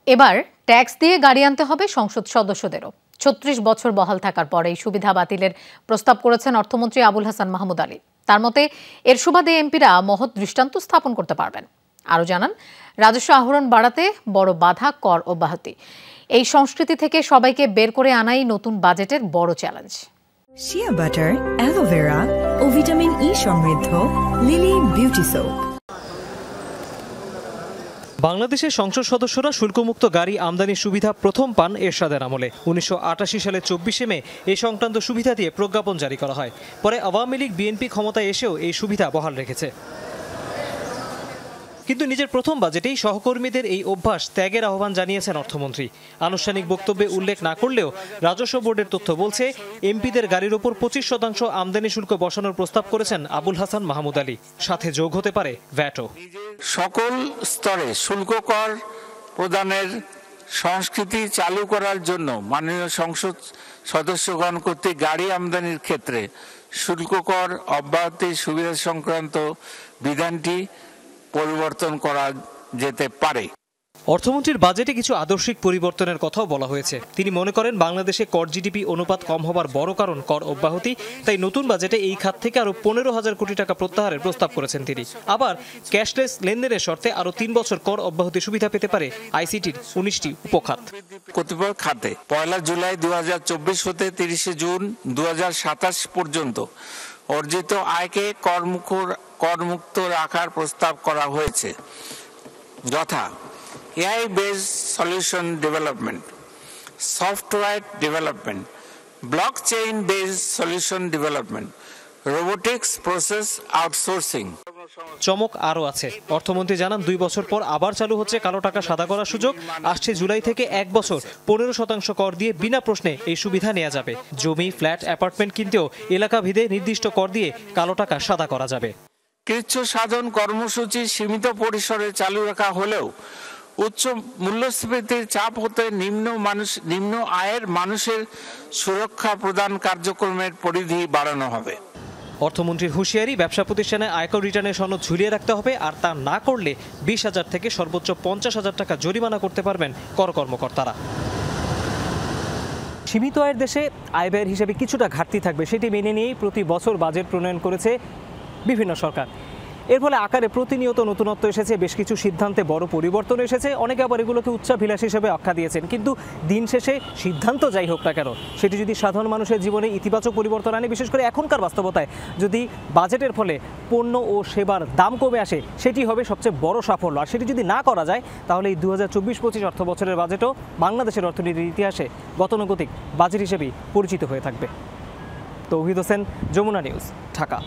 এবার ট্যাক্স দিয়ে গাড়ি আনতে হবে সংসদ সদস্যদেরও। ৩৬ বছর বহাল থাকার পর এই সুবিধা বাতিলের প্রস্তাব করেছেন অর্থমন্ত্রী আবুল হাসান মাহমুদ আলী। তার মতে এর সুবাদে এমপিরা মহৎ দৃষ্টান্ত স্থাপন করতে পারবেন। আরও জানান, রাজস্ব আহরণ বাড়াতে বড় বাধা কর অব্যাহতি। এই সংস্কৃতি থেকে সবাইকে বের করে আনাই নতুন বাজেটের বড় চ্যালেঞ্জ। শিয়া বাটার, অ্যালোভেরা ও ভিটামিন ই সমৃদ্ধ লিলি বিউটি সোপ। বাংলাদেশের সংসদ সদস্যরা শুল্কমুক্ত গাড়ি আমদানির সুবিধা প্রথম পান এরশাদের আমলে। ১৯৮৮ সালের ২৪শে মে এই সংক্রান্ত সুবিধা দিয়ে প্রজ্ঞাপন জারি করা হয়। পরে আওয়ামী লীগ বিএনপি ক্ষমতায় এসেও এই সুবিধা বহাল রেখেছে। কিন্তু নিজের প্রথম বাজেটেই সহকর্মীদের এই অভ্যাস ত্যাগের আহ্বান জানিয়েছেন অর্থমন্ত্রী। আনুষ্ঠানিক বক্তব্যে উল্লেখ না করলেও রাজস্ব বোর্ডের তথ্য বলছে, এমপিদের গাড়ির ওপর ২৫% আমদানি শুল্ক বসানোর প্রস্তাব করেছেন আবুল হাসান মাহমুদ আলী। সাথে যোগ হতে পারে ভ্যাটও। সকল স্তরে শুল্ক কর প্রদানের সংস্কৃতি চালু করার জন্য মাননীয় সংসদ সদস্যগণ কর্তৃক গাড়ি আমদানির ক্ষেত্রে শুল্ক কর অব্যাহতি সুবিধা সংক্রান্ত বিধানটি পরিবর্তন করা যেতে পারে। অর্থমন্ত্রীর বাজেটে কিছু আদর্শিক পরিবর্তনের কথাও বলা হয়েছে। তিনি মনে করেন, বাংলাদেশে কর জিডিপি অনুপাত কম হবার বড় কারণ কর অব্যাহতি। তাই নতুন বাজেটে এই খাত থেকে আরো ১৫,০০০ কোটি টাকা প্রত্যাহারের প্রস্তাব করেছেন তিনি। আবার ক্যাশলেস লেনদেনের শর্তে আরো ৩ বছর কর অব্যাহতি সুবিধা পেতে পারে আইসিটির ১৯টি উপখাত। কতিপয় খাতে ১ জুলাই ২০২৪ হতে ৩০ জুন ২০২৭ পর্যন্ত অর্জিত আয়কে করমুক্ত রাখার প্রস্তাব করা হয়েছে, যথা AI based solution development, software development, blockchain based solution development, robotics process outsourcing। চমক আরও আছে। অর্থমন্ত্রী জানান, 2 বছর পর আবার চালু হচ্ছে কালো টাকা সাদা করার সুযোগ। আসছে জুলাই থেকে 1 বছর 15% কর দিয়ে বিনা প্রশ্নে এই সুবিধা নেওয়া যাবে। জমি, ফ্ল্যাট, অ্যাপার্টমেন্ট কিনতেও এলাকা ভেদে নির্দিষ্ট কর দিয়ে কালো টাকা সাদা করা যাবে। কৃচ্ছ সাধন কর্মসূচি সীমিত পরিসরে চালু রাখা হলেও উচ্চ মূল্যস্ফীতির চাপ হতে নিম্ন আয়ের মানুষের সুরক্ষা প্রদান কার্যক্রমের পরিধি বাড়ানো হবে। অর্থমন্ত্রীর হুঁশিয়ারি, ব্যবসা প্রতিষ্ঠানে আয়কর রিটার্নের সনদ ঝুলিয়ে রাখতে হবে, আর তা না করলে ২০,০০০ থেকে সর্বোচ্চ ৫০,০০০ টাকা জরিমানা করতে পারবেন কর কর্মকর্তারা। সীমিত আয়ের দেশে আয় ব্যয়ের হিসেবে কিছুটা ঘাটতি থাকবে, সেটি মেনে নিয়েই প্রতি বছর বাজেট প্রণয়ন করেছে বিভিন্ন সরকার। এর ফলে আকারে প্রতিনিয়ত নতুনত্ব এসেছে, বেশ কিছু সিদ্ধান্তে বড় পরিবর্তন এসেছে। অনেকে আবার এগুলোকে উচ্চাভিলাষ হিসেবে আখ্যা দিয়েছেন। কিন্তু দিন শেষে সিদ্ধান্ত যাই হোক না কেন, সেটি যদি সাধারণ মানুষের জীবনে ইতিবাচক পরিবর্তন আনে, বিশেষ করে এখনকার বাস্তবতায় যদি বাজেটের ফলে পণ্য ও সেবার দাম কমে আসে, সেটি হবে সবচেয়ে বড় সাফল্য। আর সেটি যদি না করা যায়, তাহলে এই ২০২৪-২৫ অর্থ বছরের বাজেটও বাংলাদেশের অর্থনীতির ইতিহাসে গতানুগতিক বাজেট হিসেবেই পরিচিত হয়ে থাকবে। তৌহিদ হোসেন, যমুনা নিউজ, ঢাকা।